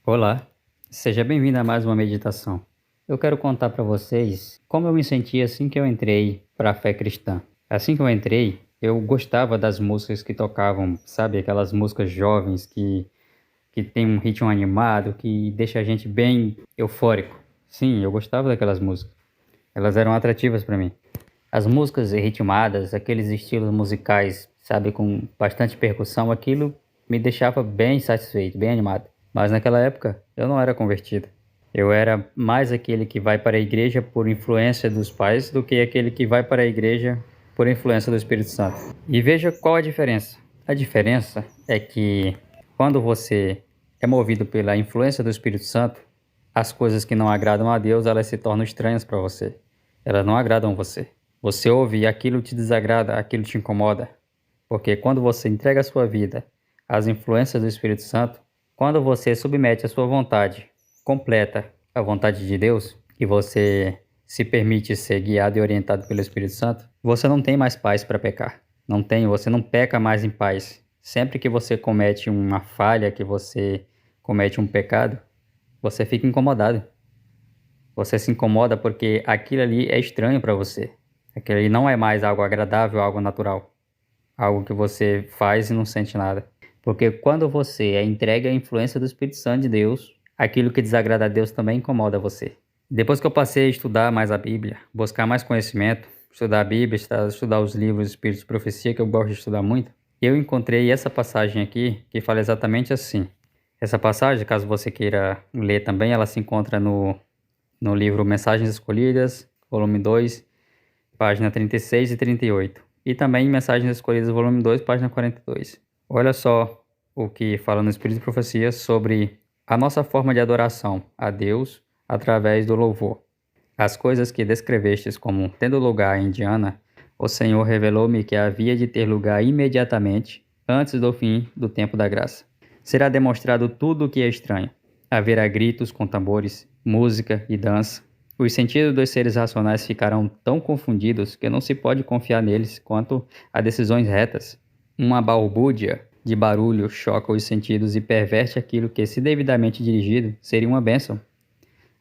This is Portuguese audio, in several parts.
Olá, seja bem-vindo a mais uma meditação. Eu quero contar para vocês como eu me senti assim que eu entrei para a fé cristã. Assim que eu entrei, eu gostava das músicas que tocavam, sabe, aquelas músicas jovens que tem um ritmo animado, que deixa a gente bem eufórico. Sim, eu gostava daquelas músicas. Elas eram atrativas para mim. As músicas ritmadas, aqueles estilos musicais, sabe, com bastante percussão, aquilo me deixava bem satisfeito, bem animado. Mas naquela época eu não era convertido. Eu era mais aquele que vai para a igreja por influência dos pais do que aquele que vai para a igreja por influência do Espírito Santo. E veja qual a diferença. A diferença é que quando você é movido pela influência do Espírito Santo, as coisas que não agradam a Deus, elas se tornam estranhas para você. Elas não agradam você. Você ouve e aquilo te desagrada, aquilo te incomoda. Porque quando você entrega a sua vida às influências do Espírito Santo, quando você submete a sua vontade completa à vontade de Deus, e você se permite ser guiado e orientado pelo Espírito Santo, você não tem mais paz para pecar. Não tem, você não peca mais em paz. Sempre que você comete uma falha, que você comete um pecado, você fica incomodado. Você se incomoda porque aquilo ali é estranho para você. Aquilo ali não é mais algo agradável, algo natural. Algo que você faz e não sente nada. Porque quando você é entregue à influência do Espírito Santo de Deus, aquilo que desagrada a Deus também incomoda você. Depois que eu passei a estudar mais a Bíblia, buscar mais conhecimento, estudar a Bíblia, estudar os livros Espíritos de Profecia, que eu gosto de estudar muito, eu encontrei essa passagem aqui que fala exatamente assim. Essa passagem, caso você queira ler também, ela se encontra no livro Mensagens Escolhidas, volume 2, página 36 e 38. E também Mensagens Escolhidas, volume 2, página 42. Olha só o que fala no Espírito de Profecia sobre a nossa forma de adoração a Deus através do louvor. As coisas que descrevestes como tendo lugar em Diana, o Senhor revelou-me que havia de ter lugar imediatamente, antes do fim do tempo da graça. Será demonstrado tudo o que é estranho. Haverá gritos com tambores, música e dança. Os sentidos dos seres racionais ficarão tão confundidos que não se pode confiar neles quanto a decisões retas. Uma balbúrdia de barulho choca os sentidos e perverte aquilo que, se devidamente dirigido, seria uma bênção.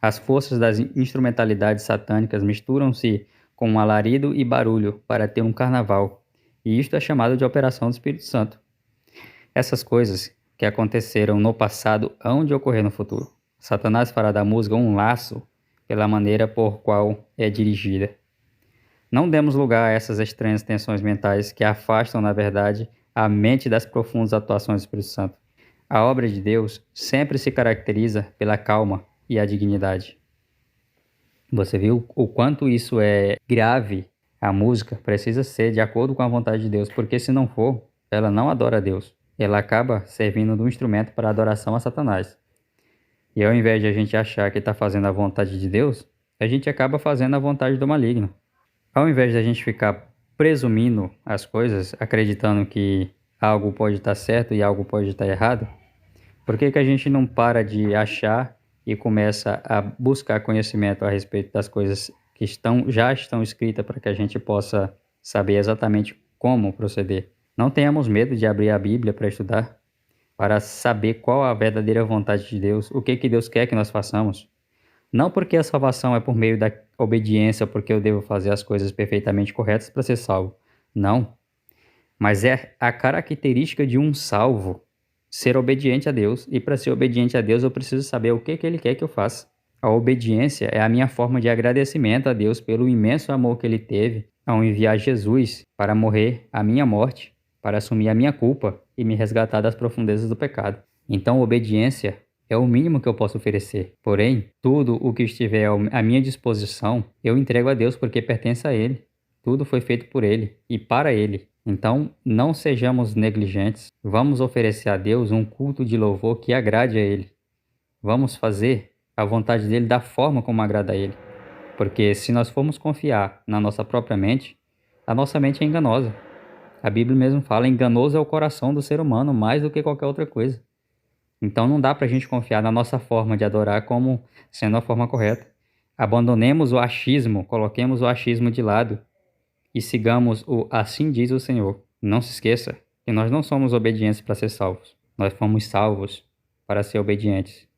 As forças das instrumentalidades satânicas misturam-se com um alarido e barulho para ter um carnaval, e isto é chamado de operação do Espírito Santo. Essas coisas que aconteceram no passado hão de ocorrer no futuro. Satanás fará da música um laço pela maneira por qual é dirigida. Não demos lugar a essas estranhas tensões mentais que afastam, na verdade, a mente das profundas atuações do Espírito Santo. A obra de Deus sempre se caracteriza pela calma e a dignidade. Você viu o quanto isso é grave? A música precisa ser de acordo com a vontade de Deus, porque se não for, ela não adora a Deus. Ela acaba servindo de um instrumento para adoração a Satanás. E ao invés de a gente achar que está fazendo a vontade de Deus, a gente acaba fazendo a vontade do maligno. Ao invés de a gente ficar presumindo as coisas, acreditando que algo pode estar certo e algo pode estar errado, por que que a gente não para de achar e começa a buscar conhecimento a respeito das coisas que já estão escritas para que a gente possa saber exatamente como proceder? Não tenhamos medo de abrir a Bíblia para estudar, para saber qual a verdadeira vontade de Deus, o que que Deus quer que nós façamos. Não porque a salvação é por meio da obediência, porque eu devo fazer as coisas perfeitamente corretas para ser salvo. Não. Mas é a característica de um salvo ser obediente a Deus. E para ser obediente a Deus, eu preciso saber o que que Ele quer que eu faça. A obediência é a minha forma de agradecimento a Deus pelo imenso amor que Ele teve ao enviar Jesus para morrer a minha morte, para assumir a minha culpa e me resgatar das profundezas do pecado. Então, obediência é o mínimo que eu posso oferecer. Porém, tudo o que estiver à minha disposição, eu entrego a Deus porque pertence a Ele. Tudo foi feito por Ele e para Ele. Então, não sejamos negligentes. Vamos oferecer a Deus um culto de louvor que agrade a Ele. Vamos fazer a vontade dEle da forma como agrada a Ele. Porque se nós formos confiar na nossa própria mente, a nossa mente é enganosa. A Bíblia mesmo fala, enganoso é o coração do ser humano mais do que qualquer outra coisa. Então não dá para a gente confiar na nossa forma de adorar como sendo a forma correta. Abandonemos o achismo, coloquemos o achismo de lado e sigamos o assim diz o Senhor. Não se esqueça que nós não somos obedientes para ser salvos. Nós fomos salvos para ser obedientes.